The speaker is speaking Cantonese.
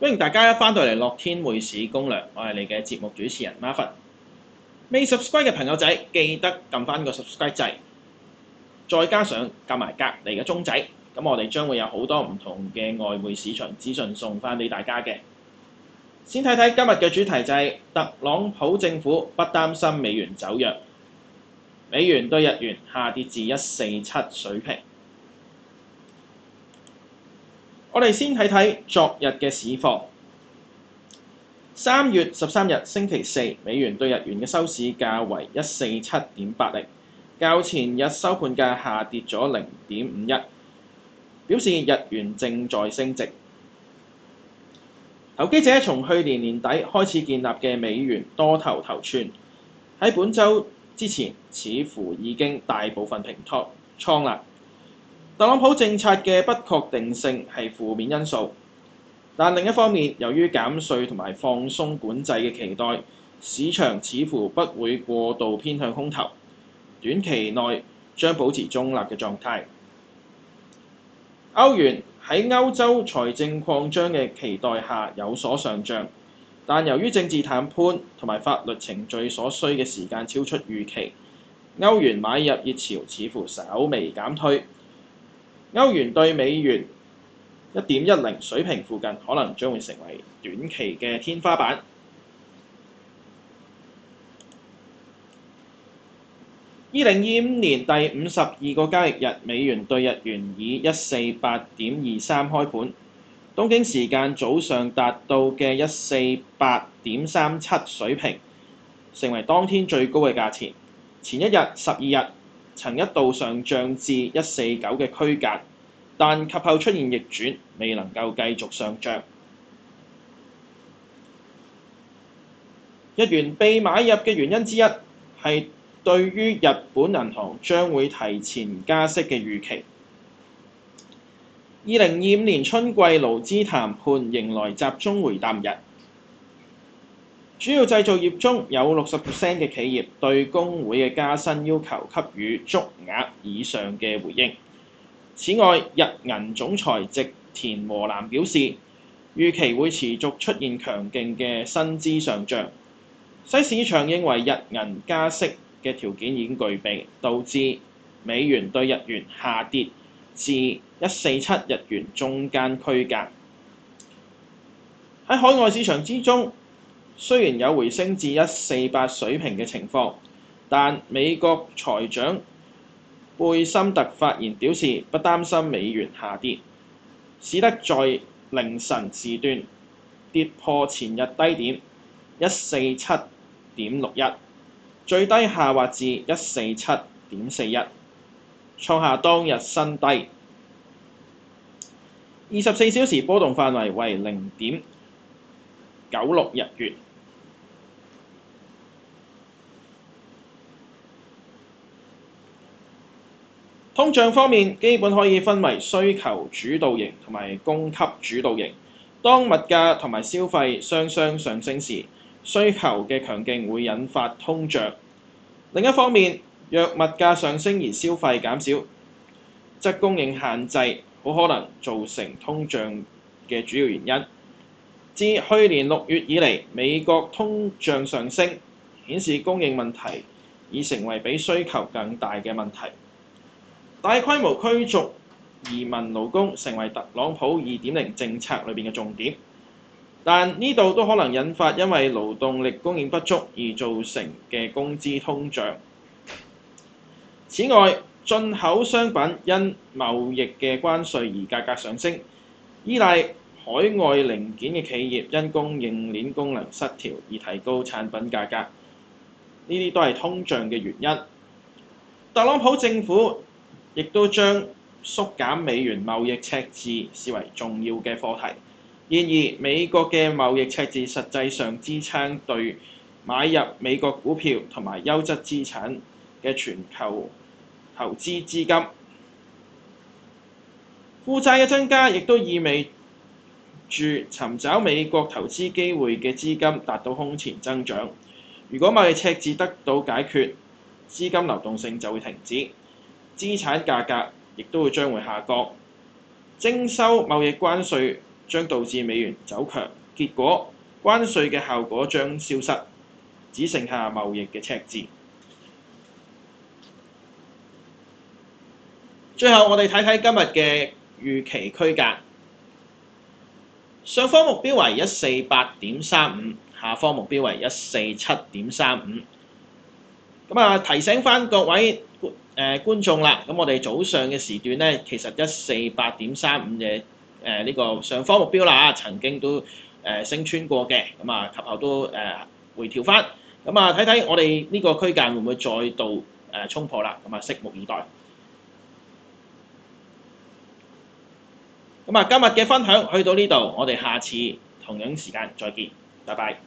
歡迎大家翻到嚟樂天匯市攻略，我係你嘅節目主持人 Marvin。未 subscribe 嘅朋友仔記得撳翻個 subscribe 掣，再加上撳埋隔離嘅鐘仔，咁我哋將會有好多唔同嘅外匯市場資訊送翻俾大家嘅。先睇睇今日嘅主題就係特朗普政府不擔心美元走弱，美元對日元下跌至147水平。我哋先睇睇昨日嘅市況。3月13日星期四，美元對日元嘅收市價為147.80，較前日收盤價下跌咗0.51，表示日元正在升值。投機者從去年年底開始建立嘅美元多頭頭寸，喺本週之前似乎已經大部分平倉啦。特朗普政策嘅不確定性係負面因素，但另一方面，由於減稅同埋放鬆管制嘅期待，市場似乎不會過度偏向空頭，短期內將保持中立嘅狀態。歐元喺歐洲財政擴張嘅期待下有所上漲，但由於政治談判同埋法律程序所需嘅時間超出預期，歐元買入熱潮似乎稍微減退。歐元對美元1.10水平附近可能將會成為短期嘅天花板。2025年第52個交易日，美元對日元以148.23開盤，東京時間早上達到嘅148.37水平，成為當天最高嘅價錢。前一日12日曾一度上漲至149嘅區間，但及後出現逆轉，未能夠繼續上漲。日元被買入嘅原因之一係對於日本銀行將會提前加息嘅預期。2025年春季勞資談判迎來集中回淡日，主要製造業中有60% 嘅企業對工會嘅加薪要求給予足額以上嘅回應。此外，日銀總裁植田和男表示，預期會持續出現強勁嘅薪資上漲，使市場認為日銀加息嘅條件已經具備，導致美元對日元下跌至147日元中間區間。喺海外市場之中，雖然有回升至148水平嘅情況，但美國財長貝森特發言表示不擔心美元下跌，使得在凌晨時段跌破前日低點147.61，最低下滑至147.41，創下當日新低。24小時波動範圍為0.96日元。通脹方面，基本可以分為需求主導型同埋供給主導型。當物價同埋消費雙雙上升時，需求嘅強勁會引發通脹。另一方面，若物價上升而消費減少，則供應限制好可能造成通脹嘅主要原因。自去年6月以嚟，美國通脹上升，顯示供應問題已成為比需求更大嘅問題。大規模驅逐移民勞工成為特朗普2.0政策裏面嘅重點，但呢度都可能引發因為勞動力供應不足而造成嘅工資通脹。此外，進口商品因貿易嘅關稅而價格上升，依賴海外零件嘅企業因供應鏈功能失調而提高產品價格，呢啲都係通脹嘅原因。特朗普政府亦都將縮減美元貿易赤字視為重要嘅課題。然而，美國嘅貿易赤字實際上支撐對買入美國股票同埋優質資產嘅全球投資資金。負債嘅增加亦都意味住尋找美國投資機會嘅資金達到空前增長。如果貿易赤字得到解決，資金流動性就會停止，資產價格亦都將會下降。徵收貿易關稅將導致美元走強，結果關稅嘅效果將消失，只剩下貿易嘅赤字。最後我哋睇睇今日嘅預期區間，上方目標為148.35，下方目標為147.35。提醒翻各位觀眾啦，咁我哋早上嘅時段咧，其實148.35嘅呢個上方目標啦，曾經都升穿過嘅，及後都回調翻。睇睇我哋呢個區間會唔會再度衝破啦？拭目以待。今日嘅分享去到呢度，我哋下次同樣時間再見，拜拜。